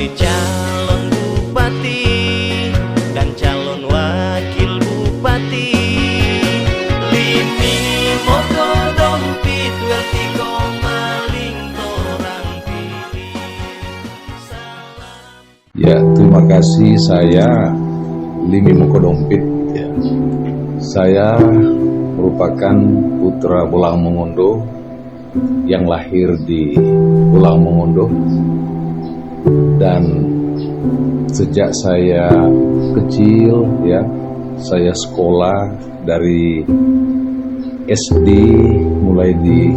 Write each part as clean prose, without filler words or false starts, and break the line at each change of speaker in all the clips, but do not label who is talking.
menjadi calon bupati dan calon wakil bupati. Limi moko dompit welti maling torang pilih.
Ya, terima kasih. Saya Limi Moko Dompit. Ya. Saya merupakan putra Bolang Mongondo yang lahir di Bolang Mongondo, dan sejak saya kecil ya, saya sekolah dari SD mulai di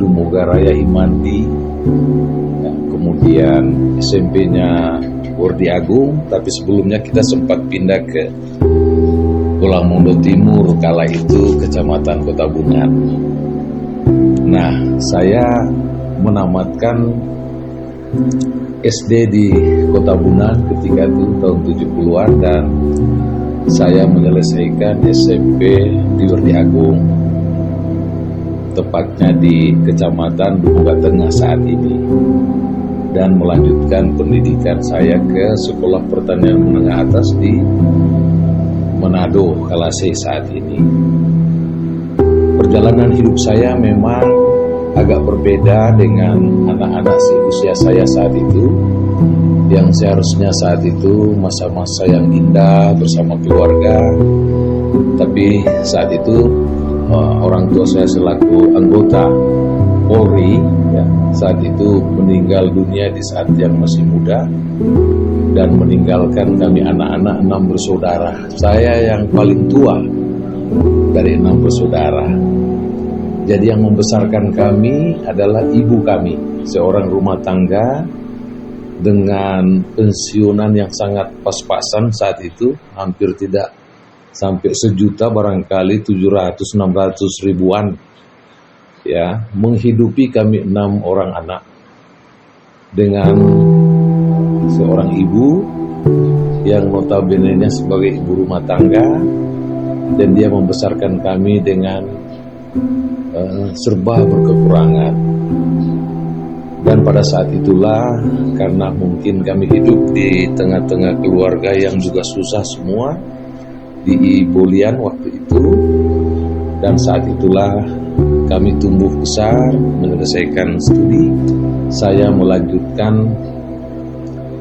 Dumogaraya Imandi, ya, kemudian SMP-nya Wardi Agung, tapi sebelumnya kita sempat pindah ke Bolang Mongondo Timur, kala itu Kecamatan Kota Bungan. Nah, saya menamatkan SD di Kota Bungan ketika itu tahun 70-an, dan saya menyelesaikan SMP di Wardi Agung, tepatnya di Kecamatan Dumoga Tengah saat ini, dan melanjutkan pendidikan saya ke Sekolah Pertanian Menengah Atas di Manado, Kalasih saat ini. Perjalanan hidup saya memang agak berbeda dengan anak-anak usia saya saat itu, yang seharusnya saat itu masa-masa yang indah bersama keluarga. Tapi saat itu orang tua saya selaku anggota Polri ya, saat itu meninggal dunia di saat yang masih muda, dan meninggalkan kami anak-anak 6 bersaudara. Saya yang paling tua dari 6 bersaudara. Jadi yang membesarkan kami adalah ibu kami, seorang rumah tangga dengan pensiunan yang sangat pas-pasan saat itu, hampir tidak sampai sejuta, barangkali 700-600 ribuan ya, menghidupi kami 6 orang anak dengan seorang ibu yang notabene-nya sebagai ibu rumah tangga, dan dia membesarkan kami dengan serba berkekurangan. Dan pada saat itulah, karena mungkin kami hidup di tengah-tengah keluarga yang juga susah semua di Bolian waktu itu, dan saat itulah kami tumbuh besar, menyelesaikan studi. Saya melanjutkan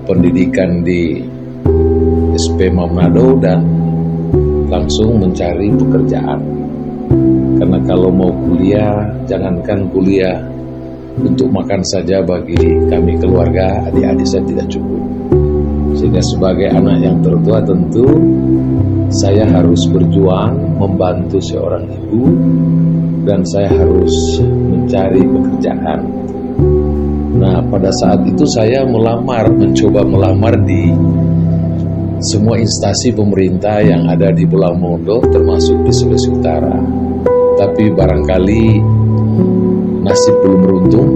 pendidikan di SP Manado dan langsung mencari pekerjaan. Karena kalau mau kuliah, jangankan kuliah, untuk makan saja bagi kami keluarga, adik-adik saya tidak cukup. Sehingga sebagai anak yang tertua tentu saya harus berjuang membantu seorang ibu, dan saya harus mencari pekerjaan. Nah, pada saat itu saya mencoba melamar di semua instansi pemerintah yang ada di Bolang Mongondo, termasuk di Sulawesi Utara. Tapi barangkali nasib belum beruntung,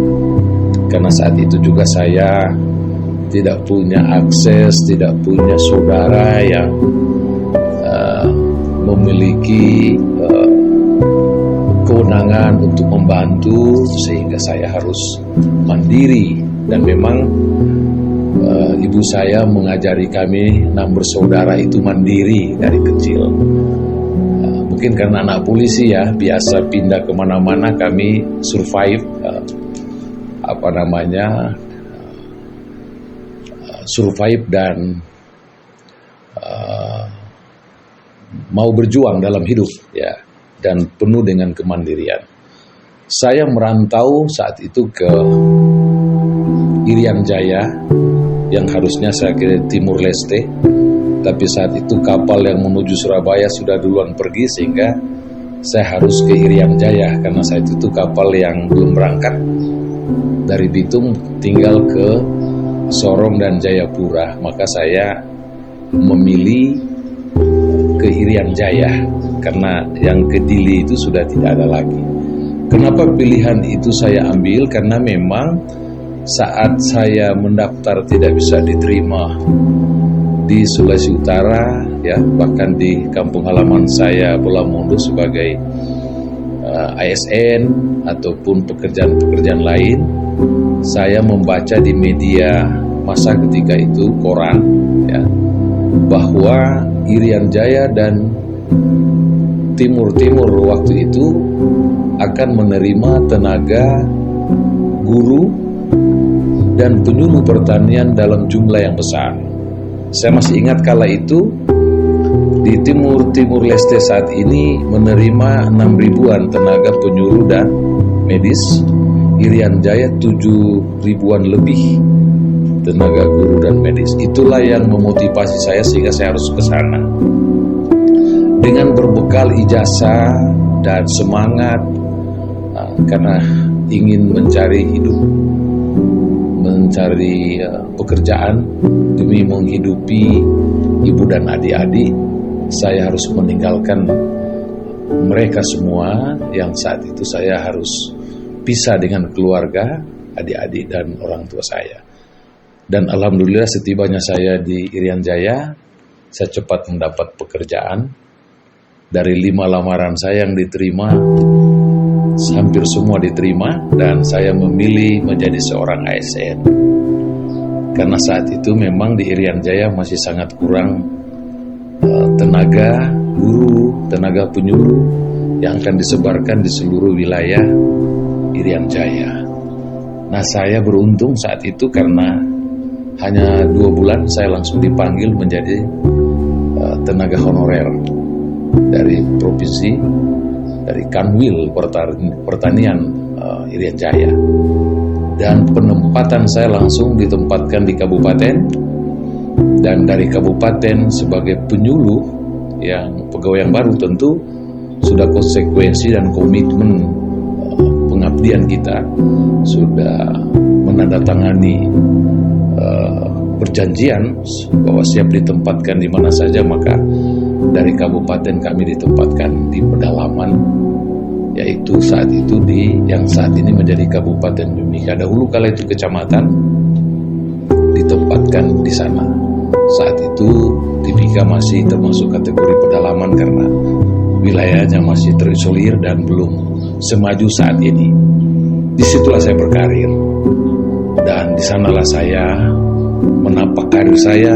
karena saat itu juga saya tidak punya akses, tidak punya saudara yang memiliki kewenangan untuk membantu, sehingga saya harus mandiri. Dan memang ibu saya mengajari kami 6 bersaudara itu mandiri dari kecil. Mungkin karena anak polisi ya, biasa pindah kemana-mana, kami survive survive dan mau berjuang dalam hidup ya, dan penuh dengan kemandirian. Saya merantau saat itu ke Irian Jaya, yang harusnya saya ke Timur Leste, tapi saat itu kapal yang menuju Surabaya sudah duluan pergi, sehingga saya harus ke Irian Jaya, karena saat itu kapal yang belum berangkat dari Bitung tinggal ke Sorong dan Jayapura. Maka saya memilih ke Irian Jaya, karena yang ke Dili itu sudah tidak ada lagi. Kenapa pilihan itu saya ambil? Karena memang saat saya mendaftar tidak bisa diterima di Sulawesi Utara ya, bahkan di kampung halaman saya Bolang Mongondo sebagai ASN ataupun pekerjaan-pekerjaan lain. Saya membaca di media masa ketika itu koran, ya, bahwa Irian Jaya dan Timur waktu itu akan menerima tenaga guru dan penyuluh pertanian dalam jumlah yang besar. Saya masih ingat kala itu di Timur Leste saat ini menerima 6.000-an tenaga penyuluh dan medis. Irian Jaya 7.000-an lebih tenaga guru dan medis. Itulah yang memotivasi saya sehingga saya harus ke sana. Dengan berbekal ijazah dan semangat karena ingin mencari hidup, mencari pekerjaan demi menghidupi ibu dan adik-adik, saya harus meninggalkan mereka semua yang saat itu saya harus pisah dengan keluarga, adik-adik dan orang tua saya. Dan alhamdulillah setibanya saya di Irian Jaya, saya cepat mendapat pekerjaan. Dari 5 lamaran saya yang diterima, hampir semua diterima, dan saya memilih menjadi seorang ASN. Karena saat itu memang di Irian Jaya masih sangat kurang tenaga guru, tenaga penyuluh yang akan disebarkan di seluruh wilayah Irian Jaya. Nah, saya beruntung saat itu karena hanya 2 bulan saya langsung dipanggil menjadi tenaga honorer dari provinsi, dari Kanwil Pertanian Irian Jaya. Dan penempatan saya langsung ditempatkan di kabupaten, dan dari kabupaten sebagai penyuluh yang pegawai yang baru tentu sudah konsekuensi dan komitmen pengabdian kita, sudah menandatangani perjanjian bahwa siap ditempatkan di mana saja. Maka dari kabupaten kami ditempatkan di pedalaman, yaitu saat itu yang saat ini menjadi Kabupaten Mimika. Dahulu kala itu kecamatan, ditempatkan di sana. Saat itu Timika masih termasuk kategori pedalaman karena wilayahnya masih terisolir dan belum semaju saat ini. Disitulah saya berkarir, dan di sanalah saya menapak karir saya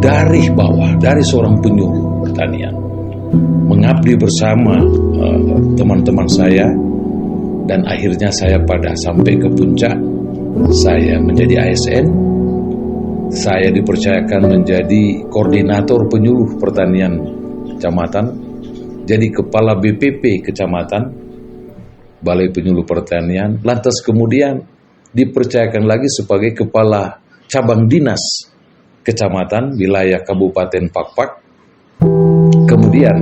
dari bawah, dari seorang penyuluh pertanian, mengabdi bersama teman-teman saya, dan akhirnya saya pada sampai ke puncak. Saya menjadi ASN, saya dipercayakan menjadi koordinator penyuluh pertanian kecamatan, jadi kepala BPP kecamatan, Balai Penyuluh Pertanian, lantas kemudian dipercayakan lagi sebagai kepala cabang dinas kecamatan wilayah Kabupaten Pakpak. Kemudian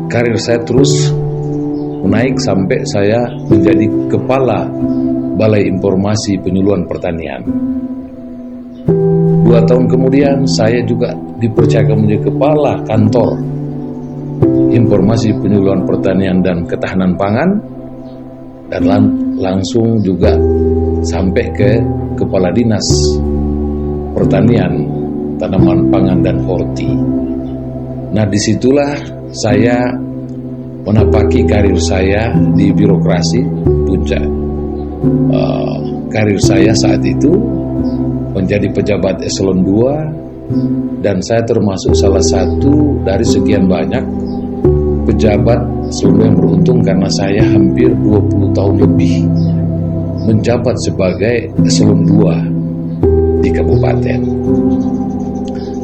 karir saya terus menaik sampai saya menjadi kepala Balai Informasi Penyuluhan Pertanian. 2 tahun kemudian saya juga dipercayakan menjadi kepala kantor Informasi Penyuluhan Pertanian dan Ketahanan Pangan, dan langsung juga sampai ke kepala dinas pertanian, tanaman pangan dan horti. Nah, disitulah saya menapaki karir saya di birokrasi puncak. Karir saya saat itu menjadi pejabat eselon 2, dan saya termasuk salah satu dari sekian banyak pejabat eselon 2 yang beruntung karena saya hampir 20 tahun lebih menjabat sebagai eselon 2 di kabupaten.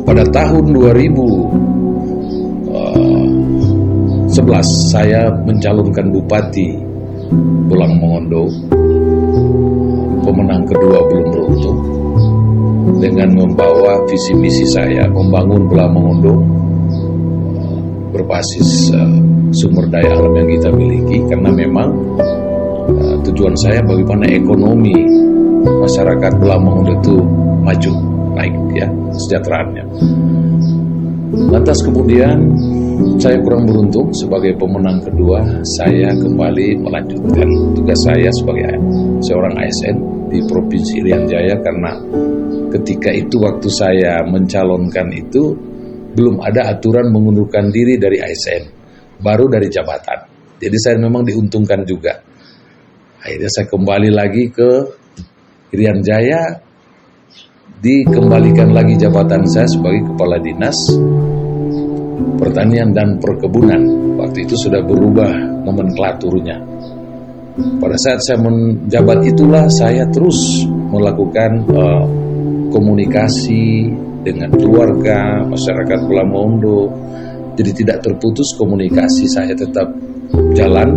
Pada tahun 2011 saya mencalonkan Bupati Pulang Mongondo, pemenang kedua belum beruntung, dengan membawa visi misi saya membangun Pulang Mongondo berbasis sumber daya alam yang kita miliki, karena memang tujuan saya bagaimana ekonomi masyarakat Pulang Mongondo itu maju, naik ya kesejahteraannya. Lantas kemudian saya kurang beruntung, sebagai pemenang kedua saya kembali melanjutkan tugas saya sebagai seorang ASN di Provinsi Irian Jaya, karena ketika itu waktu saya mencalonkan itu belum ada aturan mengundurkan diri dari ASN, baru dari jabatan. Jadi saya memang diuntungkan juga. Akhirnya saya kembali lagi ke Irian Jaya dikembalikan lagi jabatan saya sebagai Kepala Dinas Pertanian dan Perkebunan. Waktu itu sudah berubah nomenklaturnya. Pada saat saya menjabat itulah saya terus melakukan komunikasi dengan keluarga, masyarakat Pulau Mongondo. Jadi tidak terputus komunikasi, saya tetap jalan,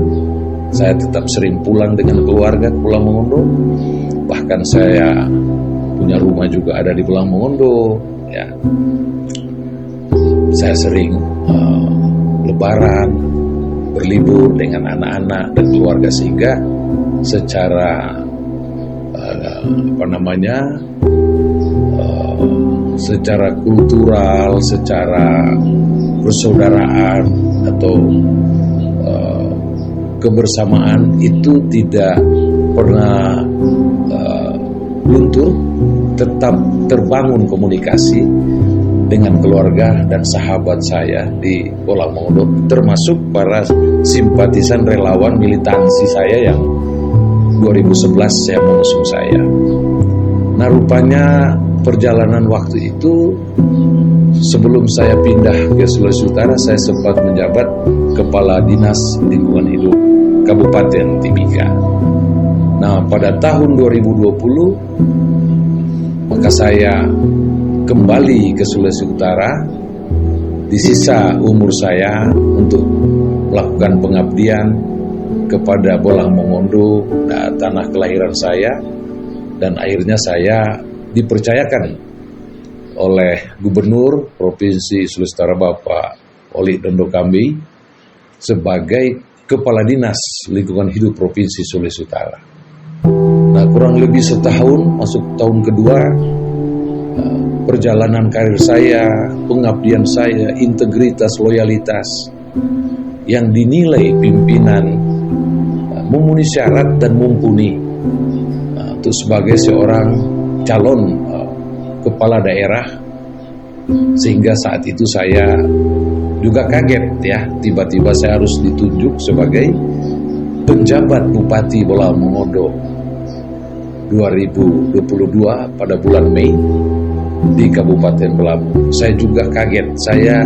saya tetap sering pulang dengan keluarga ke Pulau Mongondo. Bahkan saya punya rumah juga ada di Pulau Mongondo, ya. Saya sering lebaran, berlibur dengan anak-anak dan keluarga, sehingga secara secara kultural, secara persaudaraan atau kebersamaan itu tidak pernah luntur, tetap terbangun komunikasi dengan keluarga dan sahabat saya di Pulau Mongondo, termasuk para simpatisan relawan militansi saya yang 2011 yang mengusung saya. Nah, rupanya perjalanan waktu itu, sebelum saya pindah ke Sulawesi Utara, saya sempat menjabat Kepala Dinas Lingkungan Hidup Kabupaten Timika. Nah, pada tahun 2020 maka saya kembali ke Sulawesi Utara di sisa umur saya untuk melakukan pengabdian kepada Bolang Mongondo, tanah kelahiran saya, dan akhirnya saya dipercayakan oleh Gubernur Provinsi Sulawesi Utara Bapak Oli Dondo Kambi sebagai Kepala Dinas Lingkungan Hidup Provinsi Sulawesi Utara. Nah, kurang lebih setahun, masuk tahun kedua, perjalanan karir saya, pengabdian saya, integritas, loyalitas yang dinilai pimpinan memenuhi syarat dan mumpuni untuk sebagai seorang calon kepala daerah, sehingga saat itu saya juga kaget, ya, tiba-tiba saya harus ditunjuk sebagai penjabat Bupati Bolang Mongondo 2022 pada bulan Mei di Kabupaten Belamu. Saya juga kaget, saya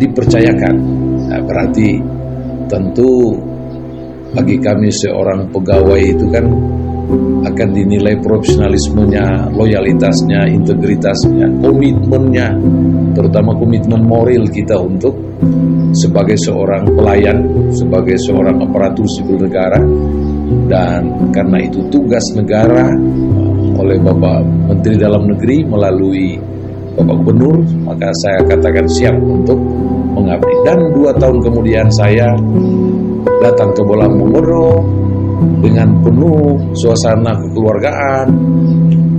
dipercayakan. Nah, berarti tentu bagi kami seorang pegawai itu kan akan dinilai profesionalismenya, loyalitasnya, integritasnya, komitmennya, terutama komitmen moral kita untuk sebagai seorang pelayan, sebagai seorang aparatur sipil negara. Dan karena itu tugas negara oleh Bapak Menteri Dalam Negeri melalui Bapak Gubernur, maka saya katakan siap untuk mengabdi. Dan 2 tahun kemudian saya datang ke Bolang Mongondo dengan penuh suasana kekeluargaan,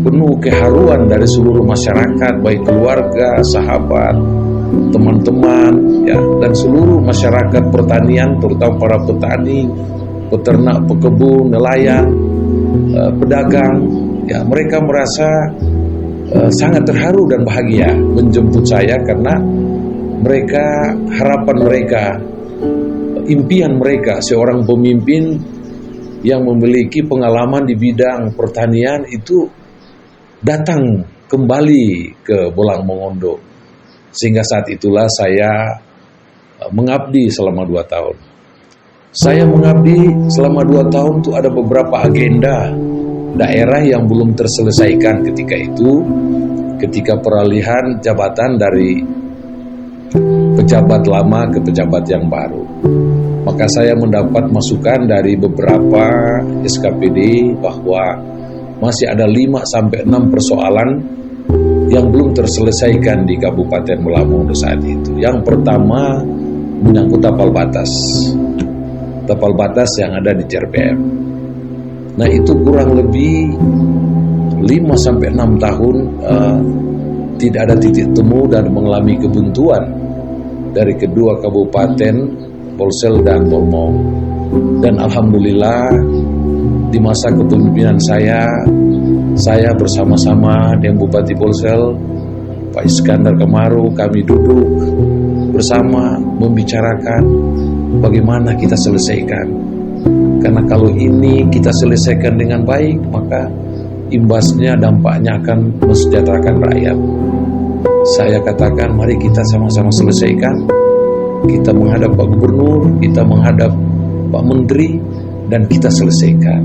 penuh keharuan dari seluruh masyarakat, baik keluarga, sahabat, teman-teman, ya, dan seluruh masyarakat pertanian, terutama para petani, peternak, pekebun, nelayan, pedagang. Ya, mereka merasa sangat terharu dan bahagia menjemput saya karena mereka, harapan mereka, impian mereka seorang pemimpin yang memiliki pengalaman di bidang pertanian itu datang kembali ke Bolang Mongondo. Sehingga saat itulah saya mengabdi selama 2 tahun. Saya mengabdi selama 2 tahun itu ada beberapa agenda daerah yang belum terselesaikan ketika itu, ketika peralihan jabatan dari pejabat lama ke pejabat yang baru. Maka saya mendapat masukan dari beberapa SKPD bahwa masih ada 5-6 persoalan yang belum terselesaikan di Kabupaten Bolang Mongondo saat itu. Yang pertama menyangkut tapal batas yang ada di CRPM. Nah, itu kurang lebih 5-6 tahun tidak ada titik temu dan mengalami kebuntuan dari kedua kabupaten Polsel dan Polmong. Dan alhamdulillah di masa kepemimpinan saya bersama-sama dengan Bupati Polsel Pak Iskandar Kemaru, kami duduk bersama membicarakan bagaimana kita selesaikan. Karena kalau ini kita selesaikan dengan baik, maka imbasnya, dampaknya akan mensejahterakan rakyat. Saya katakan mari kita sama-sama selesaikan. Kita menghadap Pak Gubernur, kita menghadap Pak Menteri, dan kita selesaikan.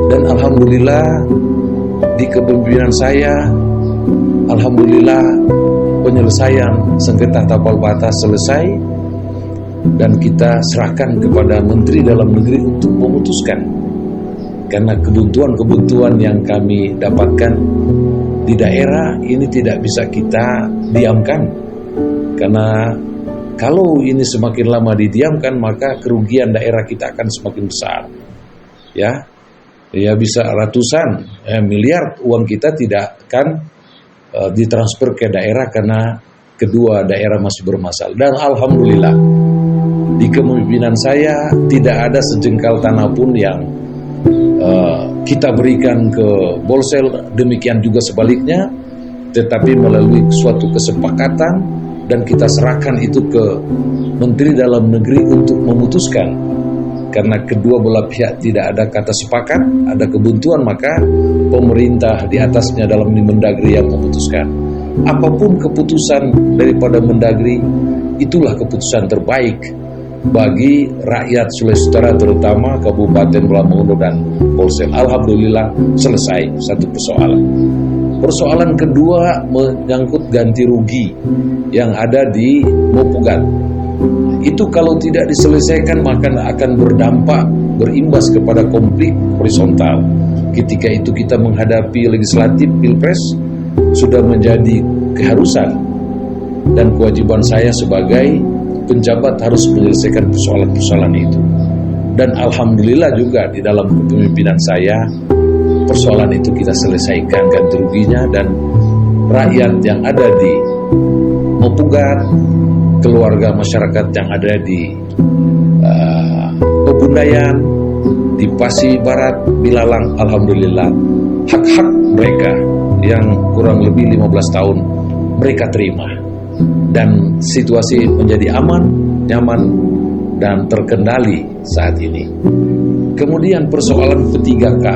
Dan alhamdulillah di kepemimpinan saya, alhamdulillah penyelesaian sengketa tapal batas selesai, dan kita serahkan kepada Menteri Dalam Negeri untuk memutuskan. Karena kebutuhan-kebutuhan yang kami dapatkan di daerah ini tidak bisa kita diamkan. Karena kalau ini semakin lama didiamkan, maka kerugian daerah kita akan semakin besar. Ya bisa ratusan miliar uang kita tidak akan ditransfer ke daerah karena kedua daerah masih bermasalah. Dan alhamdulillah di kepemimpinan saya tidak ada sejengkal tanah pun yang kita berikan ke Bolsel, demikian juga sebaliknya, tetapi melalui suatu kesepakatan dan kita serahkan itu ke Menteri Dalam Negeri untuk memutuskan. Karena kedua belah pihak tidak ada kata sepakat, ada kebuntuan, maka pemerintah di atasnya dalam Mendagri yang memutuskan. Apapun keputusan daripada Mendagri, itulah keputusan terbaik bagi rakyat Sulawesi Utara, terutama Kabupaten Bolang Mongondo dan Bolsel. Alhamdulillah selesai satu persoalan. Persoalan kedua menyangkut ganti rugi yang ada di Mopugat. Itu kalau tidak diselesaikan maka akan berimbas kepada konflik horizontal. Ketika itu kita menghadapi legislatif, pilpres sudah menjadi keharusan dan kewajiban saya sebagai penjabat harus menyelesaikan persoalan-persoalan itu. Dan alhamdulillah juga di dalam kepemimpinan saya persoalan itu kita selesaikan ganti ruginya, dan rakyat yang ada di Mopugat, keluarga masyarakat yang ada di Pebundayan, di Pasi Barat, Bilalang, alhamdulillah hak-hak mereka yang kurang lebih 15 tahun mereka terima, dan situasi menjadi aman, nyaman, dan terkendali saat ini. Kemudian persoalan P3K,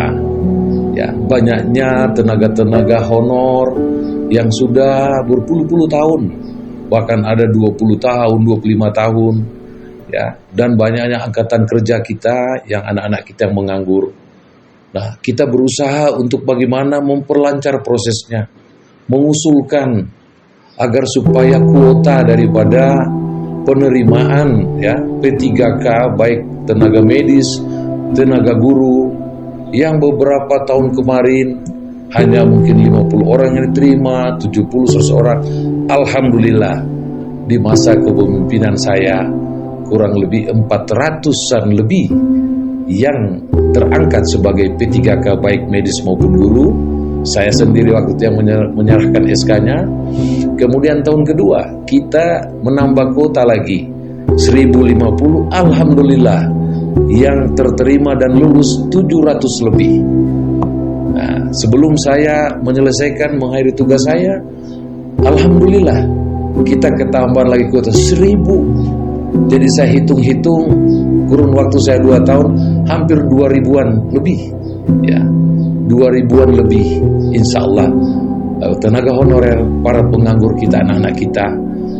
ya, banyaknya tenaga-tenaga honor yang sudah berpuluh-puluh tahun, bahkan ada 20 tahun, 25 tahun, ya, dan banyaknya angkatan kerja kita yang anak-anak kita yang menganggur. Nah, kita berusaha untuk bagaimana memperlancar prosesnya, mengusulkan agar supaya kuota daripada penerimaan, ya, P3K baik tenaga medis, tenaga guru yang beberapa tahun kemarin hanya mungkin 50 orang yang diterima, 70, 100 orang. Alhamdulillah di masa kepemimpinan saya kurang lebih 400-an lebih yang terangkat sebagai P3K baik medis maupun guru. Saya sendiri waktu itu yang menyerahkan SK-nya. Kemudian tahun kedua kita menambah kuota lagi 1050. Alhamdulillah yang terterima dan lulus 700 lebih. Nah, sebelum saya menyelesaikan mengakhiri tugas saya, alhamdulillah kita ketambahan lagi kuota 1000. Jadi saya hitung-hitung kurun waktu saya 2 tahun hampir 2000-an lebih, ya, 2000-an lebih. Insya Allah tenaga honorer, para penganggur kita, anak-anak kita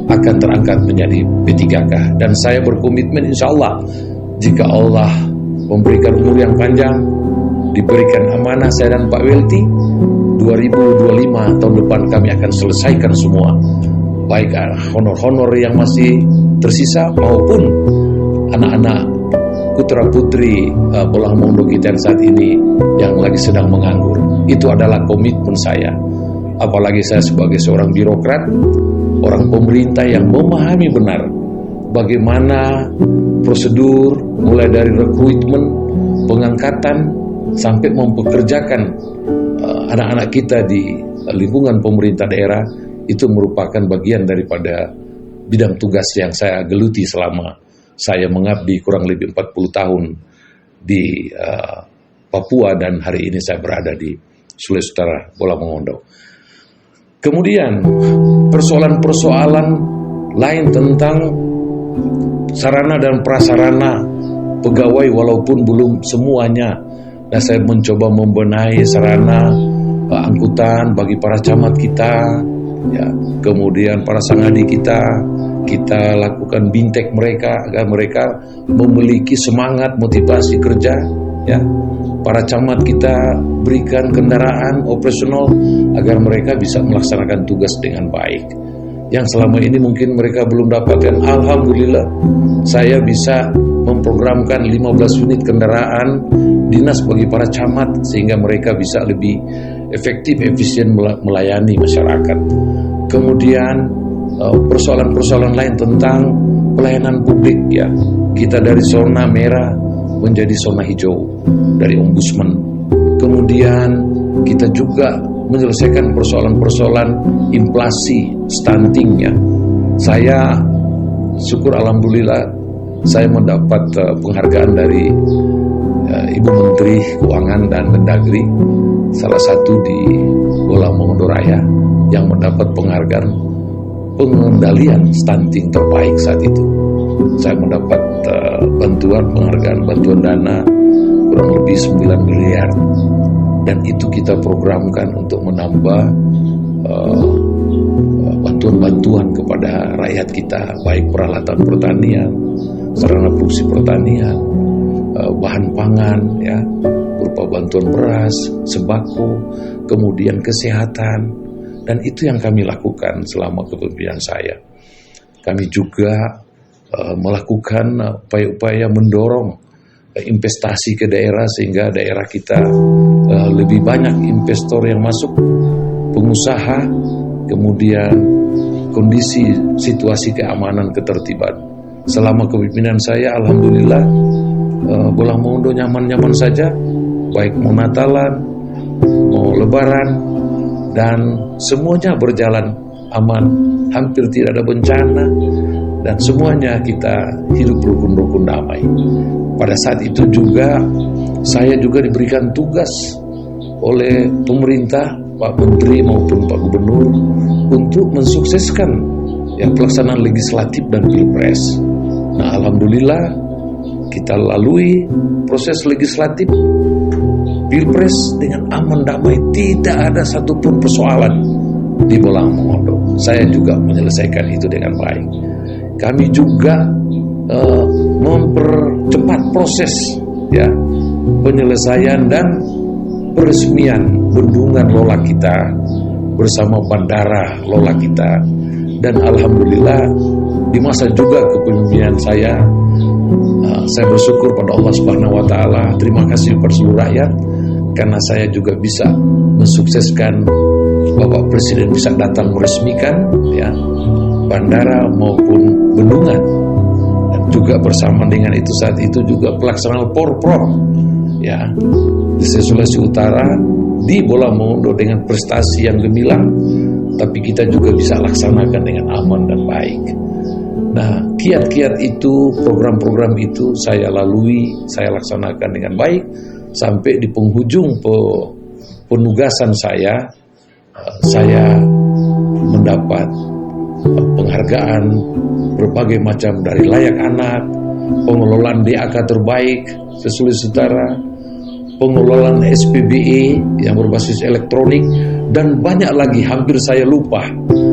akan terangkat menjadi P3K. Dan saya berkomitmen insya Allah jika Allah memberikan umur yang panjang, diberikan amanah saya dan Pak Welty, 2025 tahun depan kami akan selesaikan semua, baik honor-honor yang masih tersisa maupun anak-anak putra putri Bolang Mongondo kita yang saat ini yang lagi sedang menganggur. Itu adalah komitmen saya. Apalagi saya sebagai seorang birokrat, orang pemerintah yang memahami benar bagaimana prosedur mulai dari rekrutmen, pengangkatan sampai mempekerjakan anak-anak kita di lingkungan pemerintah daerah. Itu merupakan bagian daripada bidang tugas yang saya geluti selama saya mengabdi kurang lebih 40 tahun di Papua, dan hari ini saya berada di Sulawesi Utara, Bolang Mongondo. Kemudian persoalan-persoalan lain tentang sarana dan prasarana pegawai walaupun belum semuanya. Nah, saya mencoba membenahi sarana angkutan bagi para camat kita, ya, kemudian para sangadi kita lakukan bintek mereka agar mereka memiliki semangat motivasi kerja, ya. Para camat kita berikan kendaraan operasional agar mereka bisa melaksanakan tugas dengan baik. Yang selama ini mungkin mereka belum dapatkan, alhamdulillah saya bisa memprogramkan 15 unit kendaraan dinas bagi para camat sehingga mereka bisa lebih efektif, efisien melayani masyarakat. Kemudian persoalan-persoalan lain tentang pelayanan publik, ya. Kita dari zona merah menjadi zona hijau dari ombudsman. Kemudian kita juga menyelesaikan persoalan-persoalan inflasi, stunting, ya. Saya syukur alhamdulillah saya mendapat penghargaan dari Ibu Menteri Keuangan dan Mendagri, salah satu di Bolang Mongondo Raya yang mendapat penghargaan pengendalian stunting terbaik saat itu. Saya mendapat penghargaan bantuan dana kurang lebih 9 miliar, dan itu kita programkan untuk menambah bantuan-bantuan kepada rakyat kita, baik peralatan pertanian, sarana produksi pertanian, bahan pangan, ya, berupa bantuan beras, sembako, kemudian kesehatan, dan itu yang kami lakukan selama kepemimpinan saya. Kami juga melakukan upaya-upaya mendorong investasi ke daerah sehingga daerah kita lebih banyak investor yang masuk, pengusaha, kemudian kondisi situasi keamanan ketertiban. Selama kepemimpinan saya alhamdulillah Bolang Mongondo nyaman-nyaman saja, baik mau Natalan, mau Lebaran, dan semuanya berjalan aman, hampir tidak ada bencana, dan semuanya kita hidup rukun-rukun damai. Pada saat itu juga saya juga diberikan tugas oleh pemerintah, Pak Menteri maupun Pak Gubernur, untuk mensukseskan pelaksanaan legislatif dan pilpres. Nah, alhamdulillah kita lalui proses legislatif, pilpres dengan aman damai, tidak ada satupun persoalan di Bolang Mongondo. Saya juga menyelesaikan itu dengan baik. Kami juga mempercepat proses, ya, penyelesaian dan peresmian bendungan Lola kita bersama bandara Lola kita, dan alhamdulillah di masa juga kepemimpinan saya bersyukur pada Allah Subhanahu wa taala. Terima kasih kepada seluruh rakyat karena saya juga bisa mensukseskan Bapak Presiden bisa datang meresmikan, ya, bandara maupun bendungan, dan juga bersama dengan itu saat itu juga pelaksanaan Porprov, ya, di Sulawesi Utara di Bolang Mongondo dengan prestasi yang gemilang, tapi kita juga bisa laksanakan dengan aman dan baik. Nah, kiat-kiat itu, program-program itu saya lalui, saya laksanakan dengan baik sampai di penghujung penugasan saya mendapat penghargaan berbagai macam dari layak anak, pengelolaan DAK terbaik se-Sulawesi Utara, pengelolaan SPBE yang berbasis elektronik, dan banyak lagi, hampir saya lupa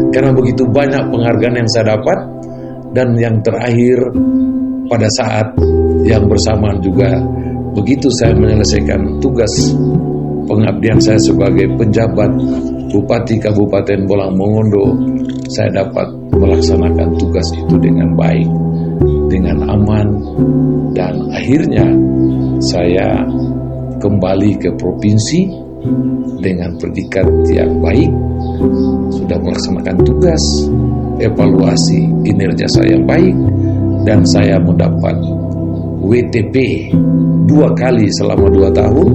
karena begitu banyak penghargaan yang saya dapat. Dan yang terakhir pada saat yang bersamaan juga begitu saya menyelesaikan tugas pengabdian saya sebagai penjabat Bupati Kabupaten Bolang Mongondo, saya dapat melaksanakan tugas itu dengan baik, dengan aman, dan akhirnya saya kembali ke provinsi dengan predikat yang baik, sudah melaksanakan tugas, evaluasi kinerja saya yang baik, dan saya mendapat WTP 2 kali selama 2 tahun,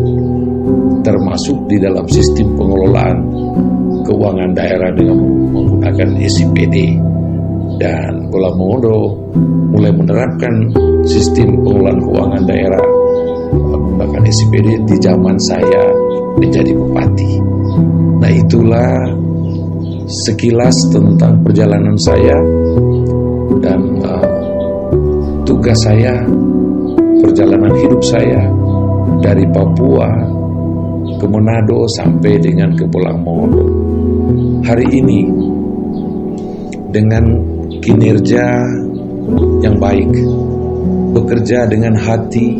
termasuk di dalam sistem pengelolaan keuangan daerah dengan menggunakan SIPD. Dan Bolang Mongondo mulai menerapkan sistem pengelolaan keuangan daerah menggunakan SIPD di zaman saya menjadi bupati. Nah, itulah sekilas tentang perjalanan saya dan tugas saya, perjalanan hidup saya dari Papua ke Manado sampai dengan ke Pulau Mongondo. Hari ini dengan kinerja yang baik, bekerja dengan hati,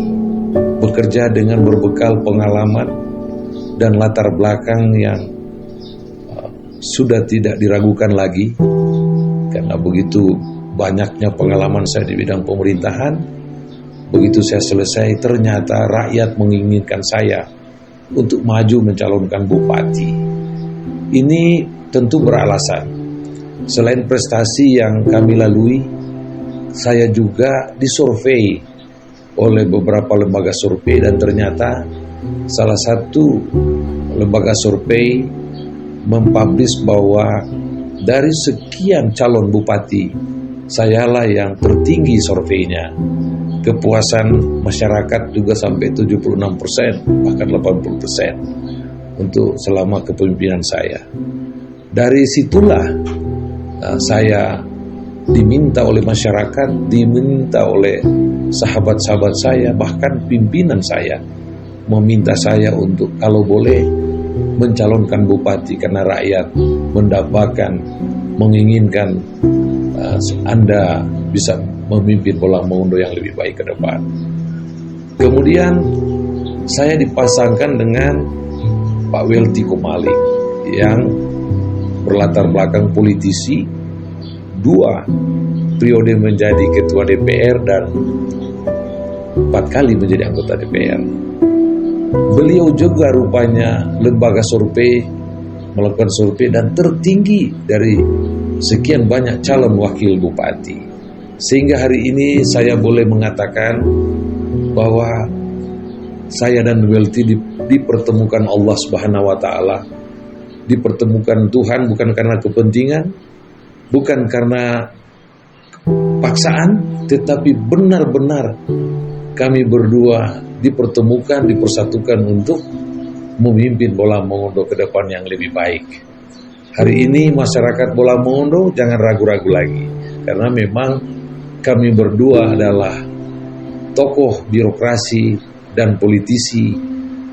bekerja dengan berbekal pengalaman dan latar belakang yang sudah tidak diragukan lagi, karena begitu banyaknya pengalaman saya di bidang pemerintahan. Begitu saya selesai, ternyata rakyat menginginkan saya untuk maju mencalonkan bupati. Ini tentu beralasan. Selain prestasi yang kami lalui, saya juga disurvei oleh beberapa lembaga survei, dan ternyata salah satu lembaga survei mempublish bahwa dari sekian calon bupati, sayalah yang tertinggi surveinya. Kepuasan masyarakat juga sampai 76%, bahkan 80% untuk selama kepemimpinan saya. Dari situlah saya diminta oleh masyarakat, diminta oleh sahabat-sahabat saya, bahkan pimpinan saya meminta saya untuk kalau boleh mencalonkan bupati, karena rakyat menginginkan Anda bisa memimpin Pulau Mongondo yang lebih baik ke depan. Kemudian saya dipasangkan dengan Pak Welty Komali yang berlatar belakang politisi, 2 periode menjadi ketua DPR dan 4 kali menjadi anggota DPR. Beliau juga rupanya lembaga survei melakukan survei dan tertinggi dari sekian banyak calon wakil bupati. Sehingga hari ini saya boleh mengatakan bahwa saya dan Welty dipertemukan Allah Subhanahu wa Ta'ala, dipertemukan Tuhan bukan karena kepentingan, bukan karena paksaan, tetapi benar-benar kami berdua dipertemukan, dipersatukan untuk memimpin Pulau Mongondo ke depan yang lebih baik. Hari ini masyarakat Pulau Mongondo jangan ragu-ragu lagi, karena memang kami berdua adalah tokoh birokrasi dan politisi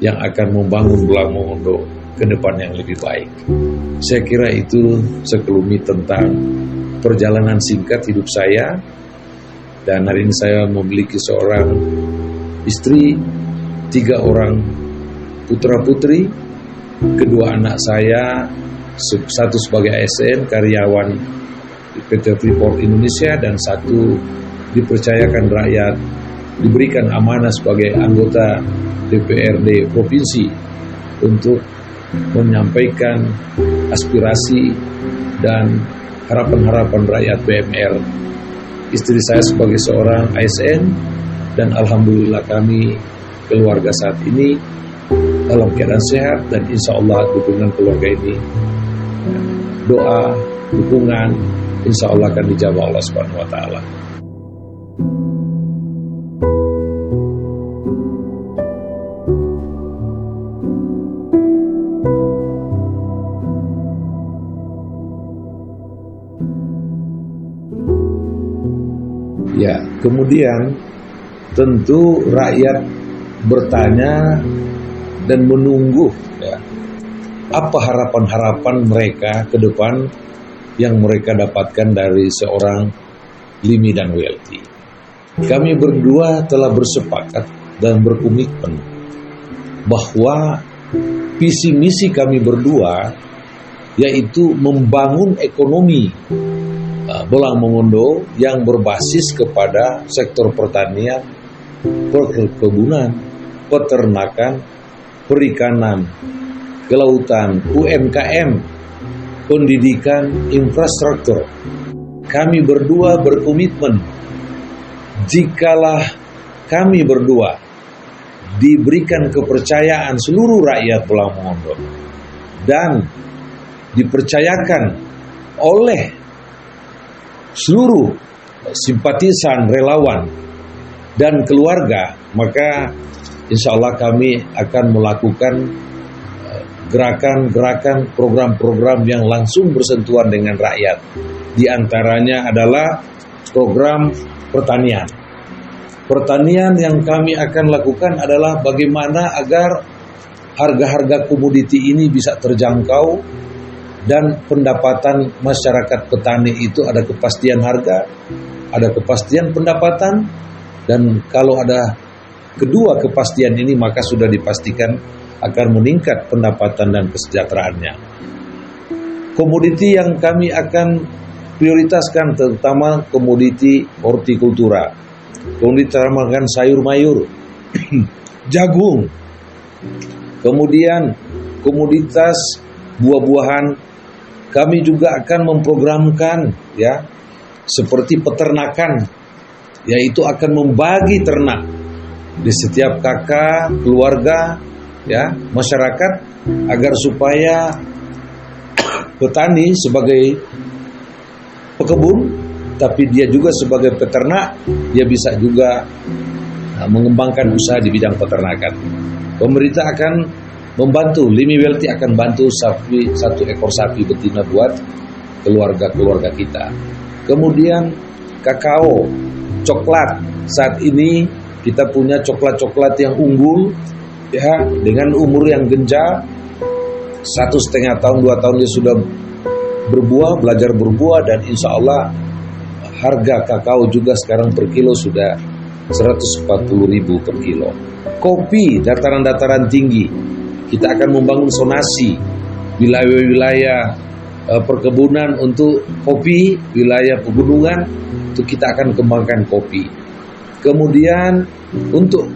yang akan membangun Pulau Mongondo ke depan yang lebih baik. Saya kira itu sekelumit tentang perjalanan singkat hidup saya. Dan hari ini saya memiliki seorang istri, 3 orang putra-putri, kedua anak saya, satu sebagai ASN, karyawan PT Freeport Indonesia, dan 1 dipercayakan rakyat, diberikan amanah sebagai anggota DPRD Provinsi untuk menyampaikan aspirasi dan harapan-harapan rakyat BMR. Istri saya sebagai seorang ASN, dan alhamdulillah kami keluarga saat ini dalam keadaan sehat, dan insya Allah dukungan keluarga ini, doa, dukungan, insya Allah akan dijawab Allah Subhanahu wa Ta'ala. Ya, kemudian tentu rakyat bertanya dan menunggu, ya, apa harapan-harapan mereka ke depan yang mereka dapatkan dari seorang Limi dan Welty. Kami berdua telah bersepakat dan berkomitmen bahwa visi misi kami berdua yaitu membangun ekonomi Pulau Mongondo yang berbasis kepada sektor pertanian, perkebunan, peternakan, perikanan, kelautan, UMKM, pendidikan, infrastruktur. Kami berdua berkomitmen, jikalau kami berdua diberikan kepercayaan seluruh rakyat Pulau Mongondo dan dipercayakan oleh seluruh simpatisan, relawan, dan keluarga, maka insya Allah kami akan melakukan gerakan-gerakan, program-program yang langsung bersentuhan dengan rakyat. Di antaranya adalah program pertanian. Pertanian yang kami akan lakukan adalah bagaimana agar harga-harga komoditi ini bisa terjangkau dan pendapatan masyarakat petani itu ada kepastian harga, ada kepastian pendapatan, dan kalau ada kedua kepastian ini maka sudah dipastikan akan meningkat pendapatan dan kesejahteraannya. Komoditi yang kami akan prioritaskan terutama komoditi hortikultura, komoditi tanaman sayur mayur, jagung, kemudian komoditas buah-buahan. Kami juga akan memprogramkan ya seperti peternakan, yaitu akan membagi ternak di setiap kakak, keluarga, ya, masyarakat, agar supaya petani sebagai pekebun, tapi dia juga sebagai peternak, dia bisa juga mengembangkan usaha di bidang peternakan. Pemerintah akan membantu, Limi Welti akan bantu sapi, 1 ekor sapi betina buat keluarga-keluarga kita. Kemudian kakao, coklat. Saat ini kita punya coklat-coklat yang unggul, ya, dengan umur yang genja, 1,5 tahun, 2 tahun dia sudah berbuah, belajar berbuah, dan insya Allah harga kakao juga sekarang per kilo sudah 140.000 per kilo. Kopi, dataran-dataran tinggi, kita akan membangun zonasi wilayah-wilayah perkebunan untuk kopi, wilayah pegunungan itu kita akan kembangkan kopi. Kemudian untuk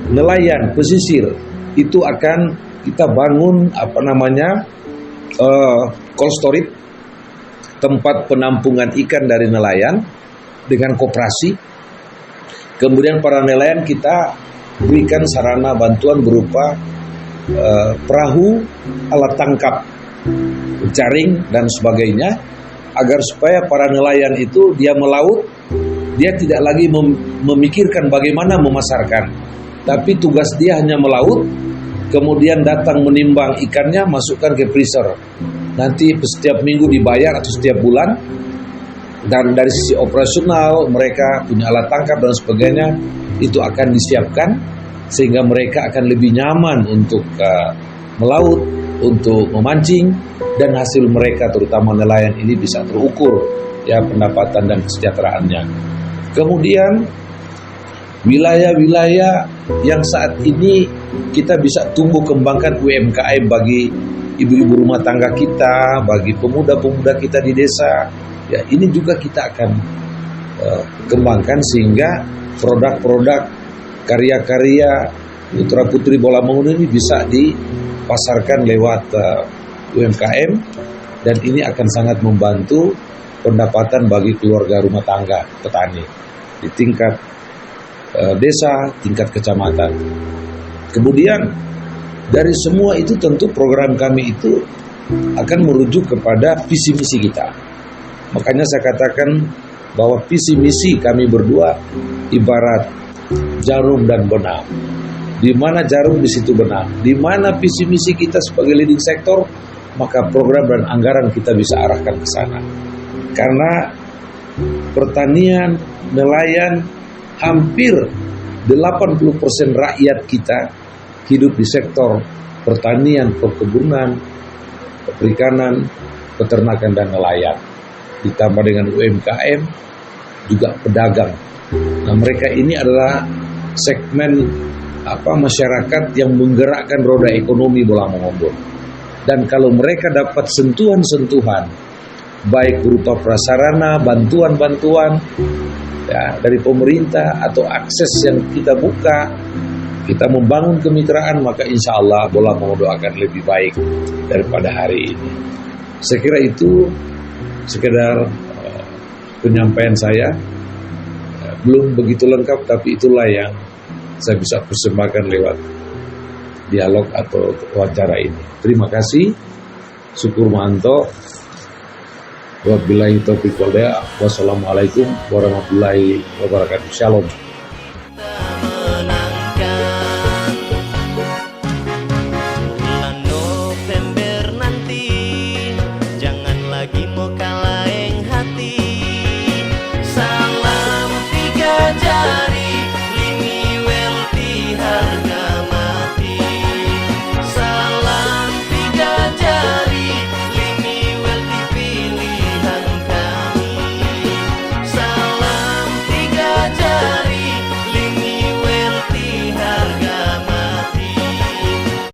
nelayan pesisir itu akan kita bangun cold storage, tempat penampungan ikan dari nelayan dengan koperasi. Kemudian para nelayan kita berikan sarana bantuan berupa perahu, alat tangkap, jaring dan sebagainya, agar supaya para nelayan itu dia melaut, dia tidak lagi memikirkan bagaimana memasarkan, tapi tugas dia hanya melaut, kemudian datang menimbang ikannya, masukkan ke freezer. Nanti setiap minggu dibayar atau setiap bulan. Dan dari sisi operasional mereka punya alat tangkap dan sebagainya, itu akan disiapkan sehingga mereka akan lebih nyaman untuk melaut, untuk memancing, dan hasil mereka terutama nelayan ini bisa terukur ya pendapatan dan kesejahteraannya. Kemudian wilayah-wilayah yang saat ini kita bisa tumbuh kembangkan UMKM bagi ibu-ibu rumah tangga kita, bagi pemuda-pemuda kita di desa, ya ini juga kita akan kembangkan sehingga produk-produk karya-karya putra putri Bolamongun ini bisa dipasarkan lewat UMKM, dan ini akan sangat membantu pendapatan bagi keluarga rumah tangga petani di tingkat desa, tingkat kecamatan. Kemudian dari semua itu tentu program kami itu akan merujuk kepada visi misi kita. Makanya saya katakan bahwa visi misi kami berdua ibarat jarum dan benang. Di mana jarum di situ benang. Di mana visi misi kita sebagai leading sektor, maka program dan anggaran kita bisa arahkan ke sana. Karena pertanian, nelayan, hampir 80% rakyat kita hidup di sektor pertanian, perkebunan, perikanan, peternakan dan nelayan. Ditambah dengan UMKM, juga pedagang. Nah, mereka ini adalah segmen masyarakat yang menggerakkan roda ekonomi Bolamongondo. Dan kalau mereka dapat sentuhan-sentuhan, baik berupa prasarana, bantuan-bantuan ya, dari pemerintah atau akses yang kita buka, kita membangun kemitraan, maka insya Allah Bolamongondo akan lebih baik daripada hari ini. Saya kira itu sekedar penyampaian saya, belum begitu lengkap, tapi itulah yang saya bisa persembahkan lewat dialog atau wawancara ini. Terima kasih. Syukur manto. Wabillahi taufiq wal hidayah. Wassalamualaikum warahmatullahi wabarakatuh. Shalom.
Bulan November nanti, jangan lagi mau kalah